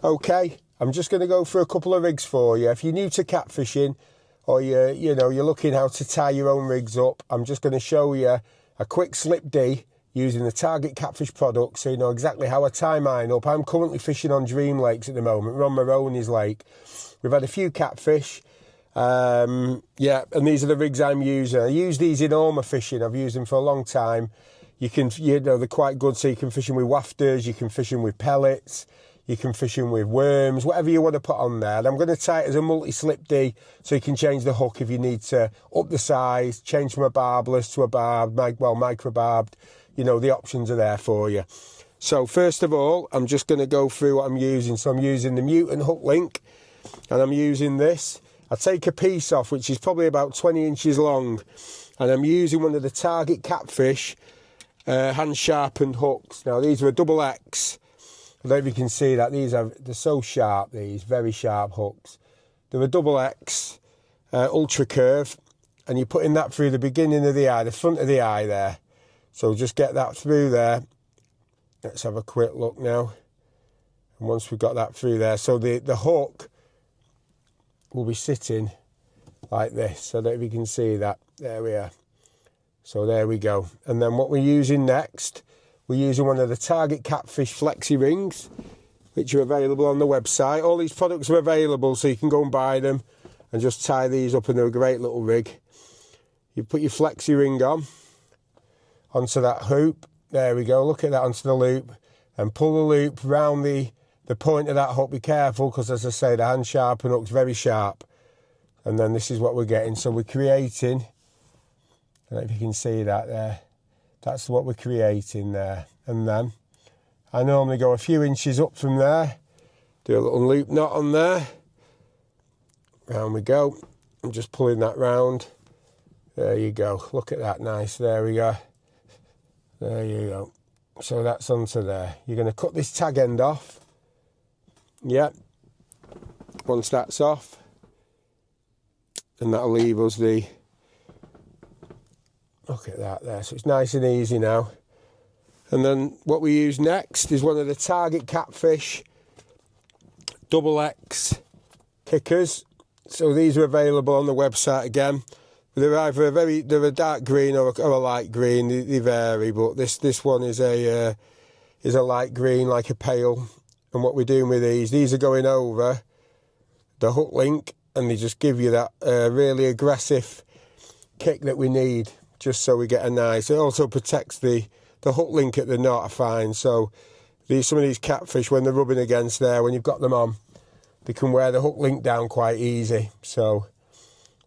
Okay, I'm just going to go through a couple of rigs for you. If you're new to catfishing, or you're looking how to tie your own rigs up, I'm just going to show you a quick slip D using the Target Catfish product, so you know exactly how I tie mine up. I'm currently fishing on Dream Lakes at the moment. We're on Maroney's Lake. We've had a few catfish. Yeah, and these are the rigs I'm using. I use these in Ormer fishing. I've used them for a long time. They're quite good, so you can fish them with wafters, you can fish them with pellets, you can fish them with worms, whatever you want to put on there. And I'm going to tie it as a multi-slip D, so you can change the hook if you need to up the size, change from a barbless to a barbed, micro barbed. You know, the options are there for you. So first of all, I'm just going to go through what I'm using. So I'm using the Mutant hook link, and I'm using this. I take a piece off, which is probably about 20 inches long, and I'm using one of the Target Catfish hand sharpened hooks. Now these are a double X. I don't know if you can see that. They're so sharp, these very sharp hooks. They're a double X ultra curve, and you're putting that through the beginning of the eye, the front of the eye there. So just get that through there. Let's have a quick look now. And once we've got that through there, so the hook will be sitting like this. I don't know if you can see that. There we are. So there we go. And then what we're using next, we're using one of the Target Catfish flexi rings, which are available on the website. All these products are available, so you can go and buy them and just tie these up, and they're a great little rig. You put your flexi ring onto that hoop. There we go. Look at that, onto the loop, and pull the loop round the point of that hook. Be careful, because as I say, the hand sharpened hook's very sharp. And then this is what we're getting. So we're creating, I don't know if you can see that there. That's what we're creating there. And then I normally go a few inches up from there, do a little loop knot on there. Round we go. I'm just pulling that round. There you go. Look at that, nice. There we go. There you go. So that's onto there. You're going to cut this tag end off. Yep. Once that's off, and that'll leave us the, look at that there. So it's nice and easy now. And then what we use next is one of the Target Catfish double X kickers. So these are available on the website again. They're either they're a dark green or a light green. They vary, but this one is a light green, like a pale. And what we're doing with these are going over the hook link, and they just give you that really aggressive kick that we need, just so we get a nice. It also protects the hook link at the knot, I find. So some of these catfish, when they're rubbing against there, when you've got them on, they can wear the hook link down quite easy. So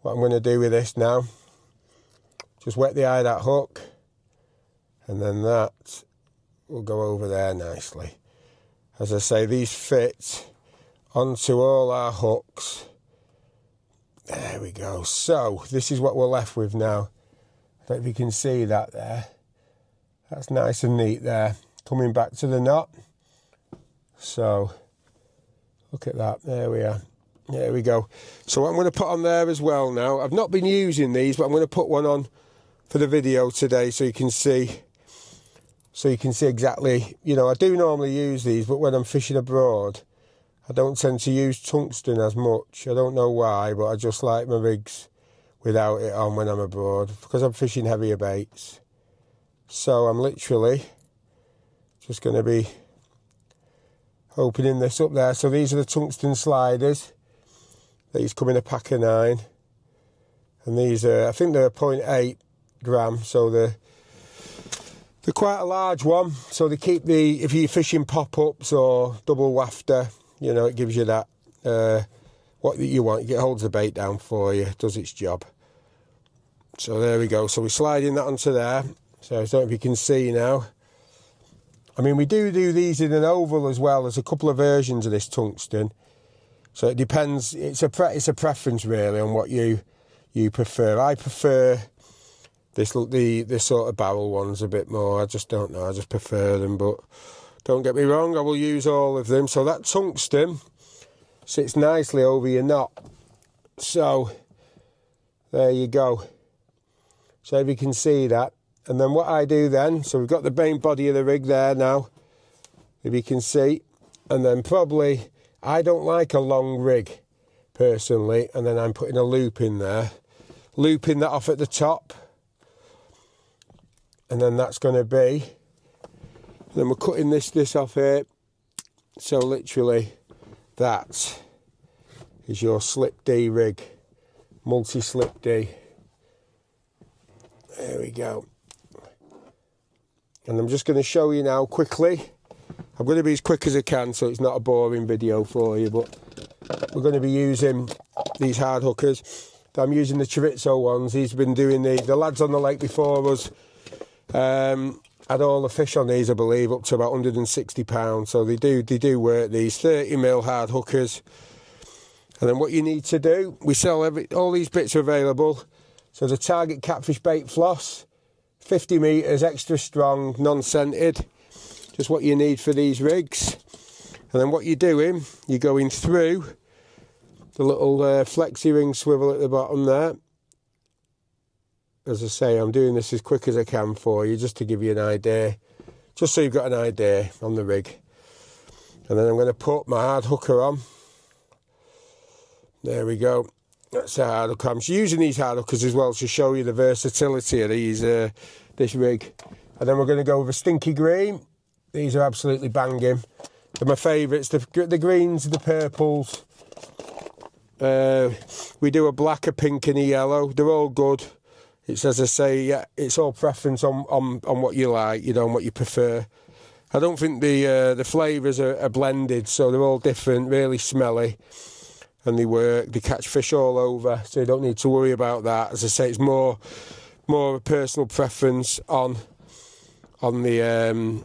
what I'm going to do with this now, just wet the eye of that hook, and then that will go over there nicely. As I say, these fit onto all our hooks. There we go. So this is what we're left with now. I don't know if you can see that there. That's nice and neat there. Coming back to the knot. So look at that. There we are. There we go. So what I'm going to put on there as well now, I've not been using these, but I'm going to put one on for the video today, so you can see. So you can see exactly, you know, I do normally use these, but when I'm fishing abroad, I don't tend to use tungsten as much. I don't know why, but I just like my rigs without it on when I'm abroad, because I'm fishing heavier baits. So I'm literally just going to be opening this up there. So these are the tungsten sliders. These come in a pack of 9. And these are, I think they're 0.8 gram, so they're quite a large one. So they keep if you're fishing pop-ups or double wafter, you know, it gives you that, what you want. It holds the bait down for you, does its job. So there we go. So we're sliding that onto there. So I don't know if you can see now. I mean, we do these in an oval as well. There's a couple of versions of this tungsten. So it depends. It's a preference really on what you prefer. I prefer this sort of barrel ones a bit more. I just don't know. I just prefer them. But don't get me wrong, I will use all of them. So that tungsten sits nicely over your knot. So there you go. So if you can see that. And then what I do then, so we've got the main body of the rig there now, if you can see. And then probably I don't like a long rig, personally, and then I'm putting a loop in there. Looping that off at the top. And then that's going to be... Then we're cutting this off here. So literally, that is your slip D rig. Multi-slip D. There we go. And I'm just going to show you now quickly. I'm going to be as quick as I can so it's not a boring video for you, but we're going to be using these hard hookers. I'm using the chorizo ones. He's been doing the lads on the lake before us had all the fish on these, I believe, up to about £160. So they do work, these 30mm hard hookers. And then what you need to do, we sell all these bits are available. So the Target Catfish bait floss, 50 metres, extra strong, non-scented. Just what you need for these rigs. And then what you're doing, you're going through the little flexi ring swivel at the bottom there. As I say, I'm doing this as quick as I can for you, just to give you an idea. Just so you've got an idea on the rig. And then I'm going to put my hard hooker on. There we go. That's a hard hooker. I'm using these hard hookers as well to show you the versatility of these, this rig. And then we're going to go with a stinky green. These are absolutely banging. They're my favourites. The greens, the purples. We do a black, a pink and a yellow. They're all good. It's, as I say, yeah, it's all preference on what you like, you know, and what you prefer. I don't think the flavours are blended, so they're all different, really smelly. And they work, they catch fish all over, so you don't need to worry about that. As I say, it's more a personal preference on the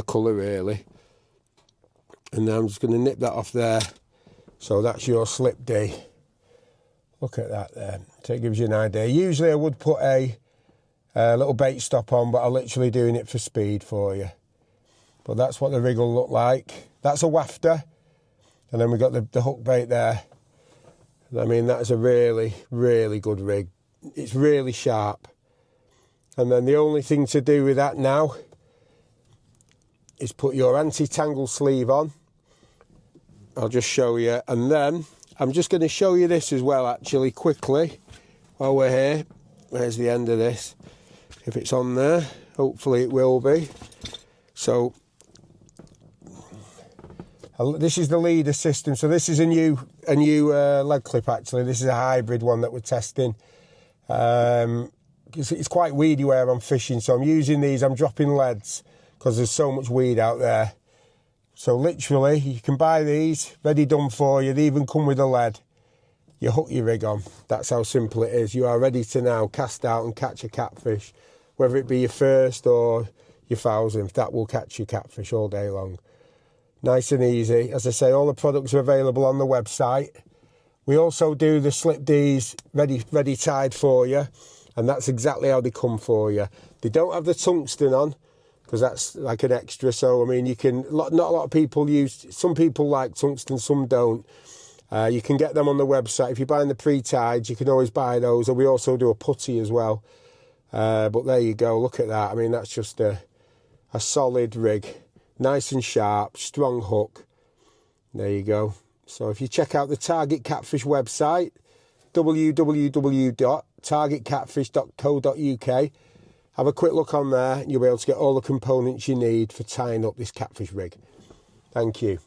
colour, really. And now I'm just going to nip that off there. So that's your slip D. Look at that there. So it gives you an idea. Usually I would put a little bait stop on, but I'm literally doing it for speed for you. But that's what the rig will look like. That's a wafter. And then we've got the hook bait there. I mean, that is a really, really good rig. It's really sharp. And then the only thing to do with that now is put your anti-tangle sleeve on. I'll just show you. And then I'm just going to show you this as well, actually, quickly, while we're here. There's the end of this. If it's on there, hopefully it will be. So this is the leader system. So this is a new leg clip, actually. This is a hybrid one that we're testing. It's quite weedy where I'm fishing, so I'm using these. I'm dropping leads because there's so much weed out there. So literally, you can buy these, ready done for you. They even come with a lead. You hook your rig on. That's how simple it is. You are ready to now cast out and catch a catfish, whether it be your first or your 1000th. That will catch your catfish all day long. Nice and easy. As I say, all the products are available on the website. We also do the slip Ds ready tied for you, and that's exactly how they come for you. They don't have the tungsten on, because that's like an extra. So I mean, you can, not a lot of people use, some people like tungsten, some don't. You can get them on the website. If you're buying the pre-tied, you can always buy those, and we also do a putty as well. But there you go, look at that. I mean, that's just a solid rig, nice and sharp, strong hook. There you go. So if you check out the Target Catfish website, www.targetcatfish.co.uk, have a quick look on there, and you'll be able to get all the components you need for tying up this catfish rig. Thank you.